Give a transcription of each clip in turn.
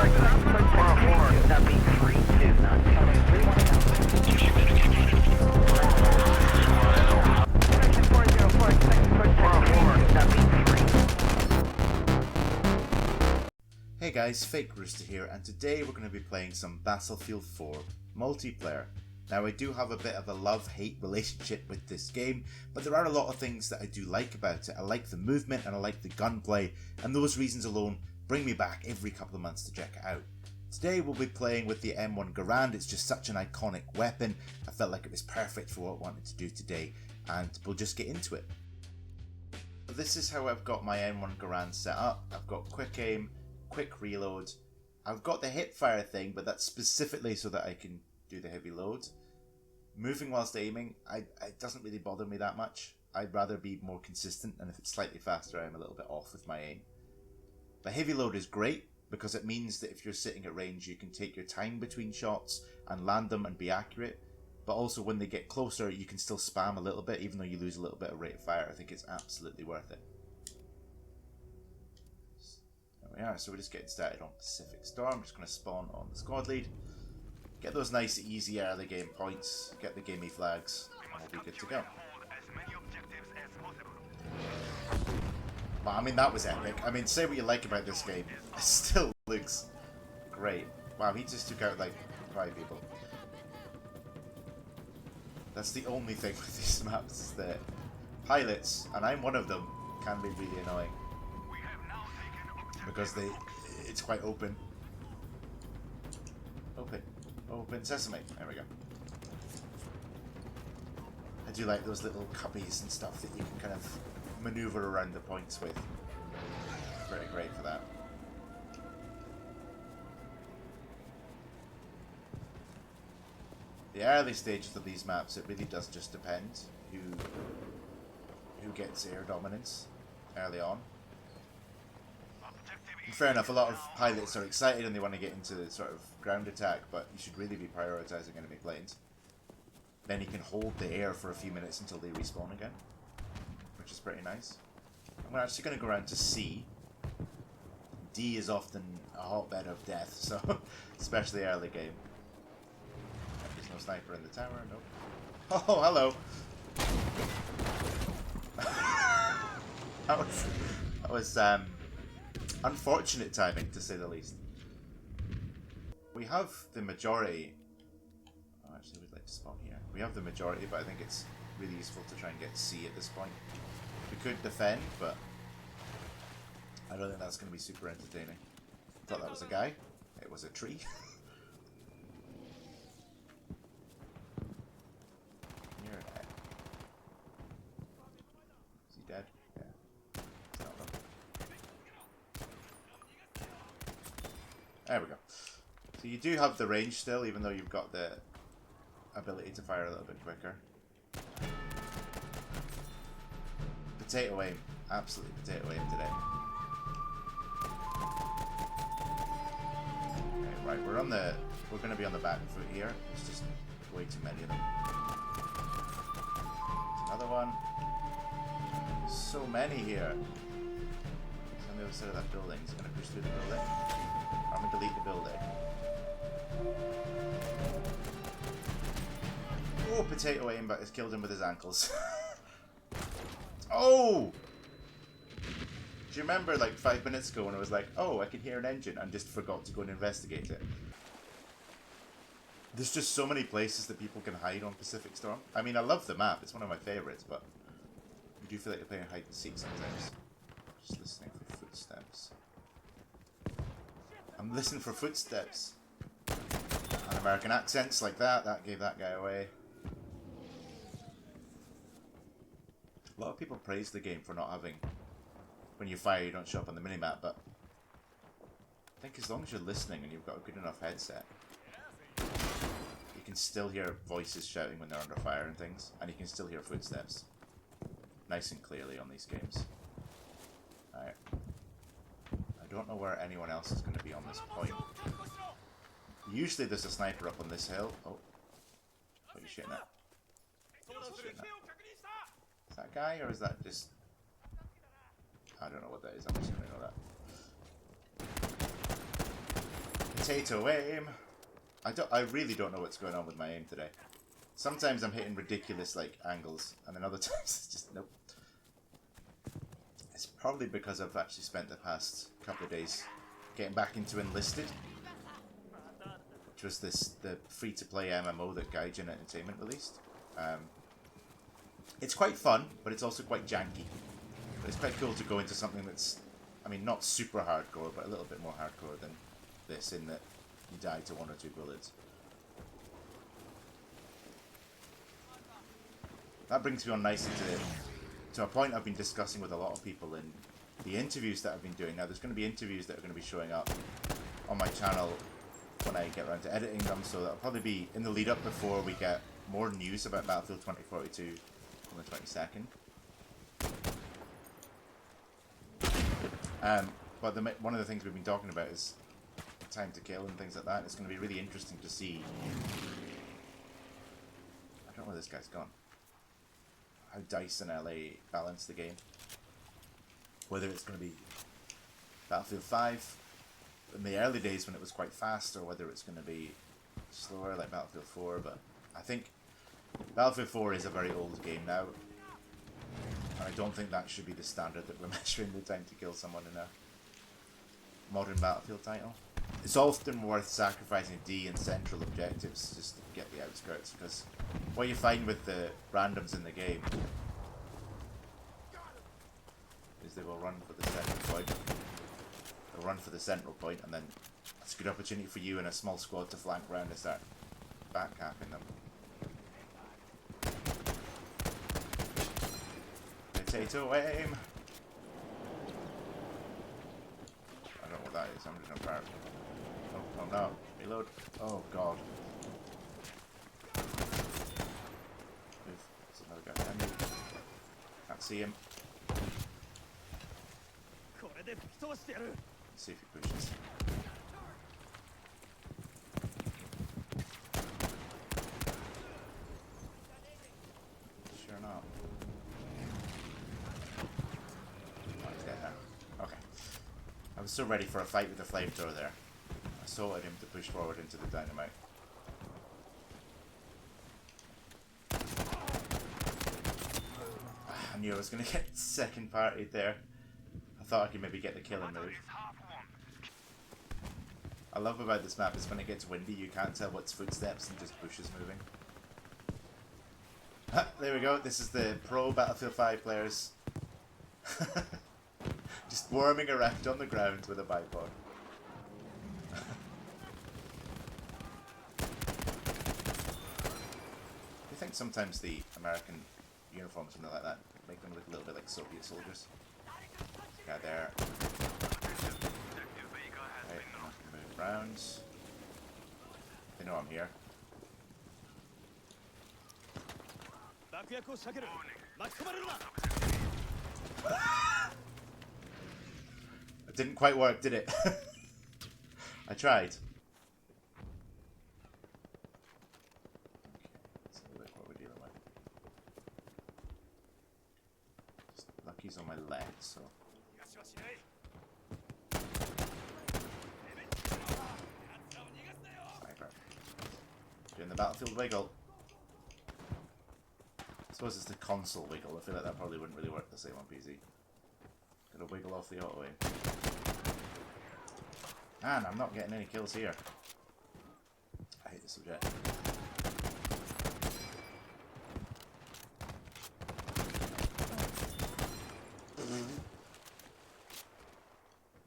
Hey guys, Fake Rooster here, and today we're going to be playing some Battlefield 4 multiplayer. Now I do have a bit of a love-hate relationship with this game, but there are a lot of things that I do like about it. I like the movement and I like the gunplay, and those reasons alone bring me back every couple of months to check it out. Today we'll be playing with the M1 Garand. It's just such an iconic weapon. I felt like it was perfect for what I wanted to do today, and we'll just get into it. This is how I've got my M1 Garand set up. I've got quick aim, quick reload. I've got the hip fire thing, but that's specifically so that I can do the heavy load. Moving whilst aiming, it doesn't really bother me that much. I'd rather be more consistent, and if it's slightly faster, I'm a little bit off with my aim. The heavy load is great because it means that if you're sitting at range, you can take your time between shots and land them and be accurate. But also when they get closer, you can still spam a little bit, even though you lose a little bit of rate of fire. I think it's absolutely worth it. There we are, so we're just getting started on Pacific Storm. I'm just going to spawn on the squad lead. Get those nice, easy early game points. Get the gimme flags, and we'll be good to go. Well, I mean, that was epic. I mean, say what you like about this game, it still looks great. Wow, he just took out like 5 people. That's the only thing with these maps, is that pilots, and I'm one of them, can be really annoying. Because it's quite open. Open sesame. There we go. I do like those little cubbies and stuff that you can kind of maneuver around the points with. Very great for that. The early stages of these maps, it really does just depend who gets air dominance early on. And fair enough, a lot of pilots are excited and they want to get into the sort of ground attack, but you should really be prioritising enemy planes. Then you can hold the air for a few minutes until they respawn again, which is pretty nice. I'm actually going to go around to C. D is often a hotbed of death, so especially early game. There's no sniper in the tower, nope. Oh, hello! that was unfortunate timing, to say the least. We have the majority. Oh, actually, we'd like to spawn here. We have the majority, but I think it's really useful to try and get C at this point. We could defend, but I don't think that's going to be super entertaining. Thought that was a guy. It was a tree. You're dead. Is he dead? Yeah. Not them. There we go. So you do have the range still, even though you've got the ability to fire a little bit quicker. Potato aim. Absolutely potato aim today. Okay, right, we're going to be on the back foot here. There's just way too many of them. There's another one. So many here. He's on the other side of that building. He's going to push through the building. I'm going to delete the building. Oh, potato aim, but it's killed him with his ankles. Oh! Do you remember like 5 minutes ago when I was like, oh, I can hear an engine, and just forgot to go and investigate it? There's just so many places that people can hide on Pacific Storm. I mean, I love the map, it's one of my favourites, but you do feel like you're playing hide and seek sometimes. Just listening for footsteps. I'm listening for footsteps. And American accents like that gave that guy away. A lot of people praise the game for not having, when you fire you don't show up on the minimap, but I think as long as you're listening and you've got a good enough headset, you can still hear voices shouting when they're under fire and things, and you can still hear footsteps nice and clearly on these games. Alright. I don't know where anyone else is going to be on this point. Usually there's a sniper up on this hill. Oh. What are you shooting at? Is that a guy, or is that just... I don't know what that is, I'm just going to know that. Potato aim. I really don't know what's going on with my aim today. Sometimes I'm hitting ridiculous like angles, and then other times it's just nope. It's probably because I've actually spent the past couple of days getting back into Enlisted, which was the free-to-play MMO that Gaijin Entertainment released. It's quite fun, but it's also quite janky. But it's quite cool to go into something that's, I mean, not super hardcore, but a little bit more hardcore than this, in that you die to 1 or 2 bullets. That brings me on nicely to a point I've been discussing with a lot of people in the interviews that I've been doing. Now, there's going to be interviews that are going to be showing up on my channel when I get around to editing them, so that'll probably be in the lead up before we get more news about Battlefield 2042 on the 22nd. But one of the things we've been talking about is time to kill and things like that. It's going to be really interesting to see. I don't know where this guy's gone. How DICE and LA balance the game. Whether it's going to be Battlefield 5 in the early days when it was quite fast, or whether it's going to be slower like Battlefield 4. But I think Battlefield 4 is a very old game now, and I don't think that should be the standard that we're measuring the time to kill someone in a modern Battlefield title. It's often worth sacrificing D and central objectives just to get the outskirts, because what you find with the randoms in the game is they will run for the central point. They'll run for the central point, and then it's a good opportunity for you and a small squad to flank around and start backcapping them. Potato aim! I don't know what that is, I'm just gonna fire. Oh no, reload. Oh god. Move. There's another guy behind me. Can't see him. Let's see if he pushes. Sure not. Oh, he's dead now. Okay. I was so ready for a fight with the flamethrower there. I sorted him to push forward into the dynamite. I knew I was going to get second partied there. I thought I could maybe get the kill and move. I love about this map is when it gets windy you can't tell what's footsteps and just bushes moving. There we go, this is the pro Battlefield 5 players. Just worming around on the ground with a bipod. I think sometimes the American uniforms, something like that, make them look a little bit like Soviet soldiers. Guy there. Okay, move round. They know I'm here. It didn't quite work, did it? I tried. Lucky's on my left, so. Sniper. Doing the Battlefield wiggle. I suppose it's the console wiggle. I feel like that probably wouldn't really work the same on PC. Gotta wiggle off the auto aim. Man, I'm not getting any kills here. I hate this subject.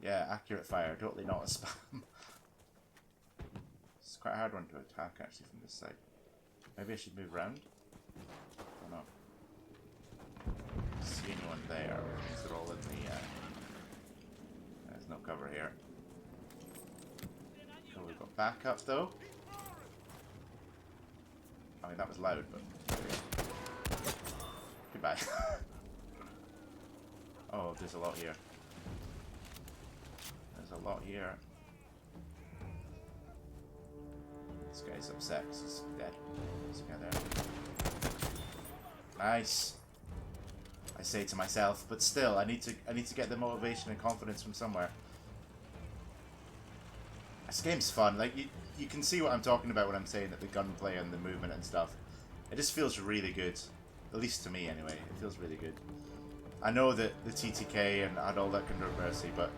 Yeah, accurate fire, totally not a spam. It's quite a hard one to attack actually from this side. Maybe I should move round? I don't know. See anyone there? They're all in the there's no cover here. Oh, we've got backup though. I mean that was loud, but goodbye. Oh, there's a lot here. There's a lot here. This guy's upset because he's dead. There's a guy there. Nice. I say to myself, but still, I need to get the motivation and confidence from somewhere. This game's fun. Like, you can see what I'm talking about when I'm saying that the gunplay and the movement and stuff, it just feels really good. At least to me, anyway. It feels really good. I know that the TTK and had all that controversy, but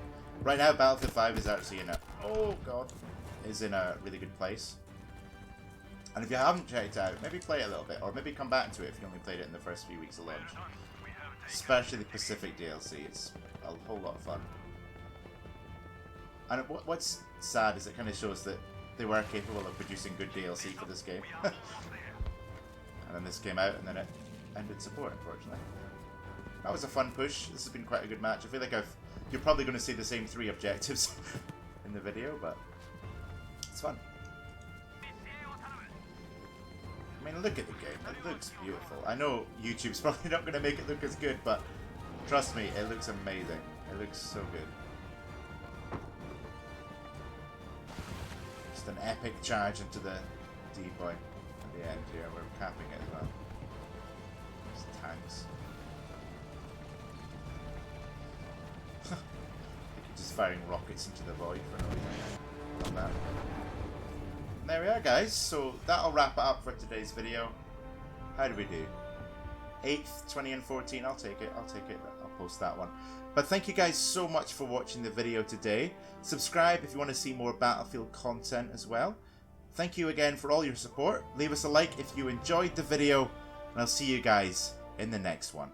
right now Battlefield 5 is actually in a... Oh, God. Is in a really good place. And if you haven't checked it out, maybe play it a little bit, or maybe come back to it if you only played it in the first few weeks of launch. Especially the Pacific DLC. It's a whole lot of fun. And what's sad is it kind of shows that they were capable of producing good DLC for this game. And then this came out, and then it ended support, unfortunately. That was a fun push. This has been quite a good match. I feel like you're probably going to see the same 3 objectives in the video, but it's fun. I mean, look at the game. It looks beautiful. I know YouTube's probably not going to make it look as good, but trust me, it looks amazing. It looks so good. Just an epic charge into the D point at the end here. We're capping it as well. Just tanks. Just firing rockets into the void for no reason. Love that. And there we are, guys. So that'll wrap it up for today's video. How do we do? 8th, 20 and 14. I'll take it. I'll take it. I'll post that one. But thank you guys so much for watching the video today. Subscribe if you want to see more Battlefield content as well. Thank you again for all your support. Leave us a like if you enjoyed the video. And I'll see you guys in the next one.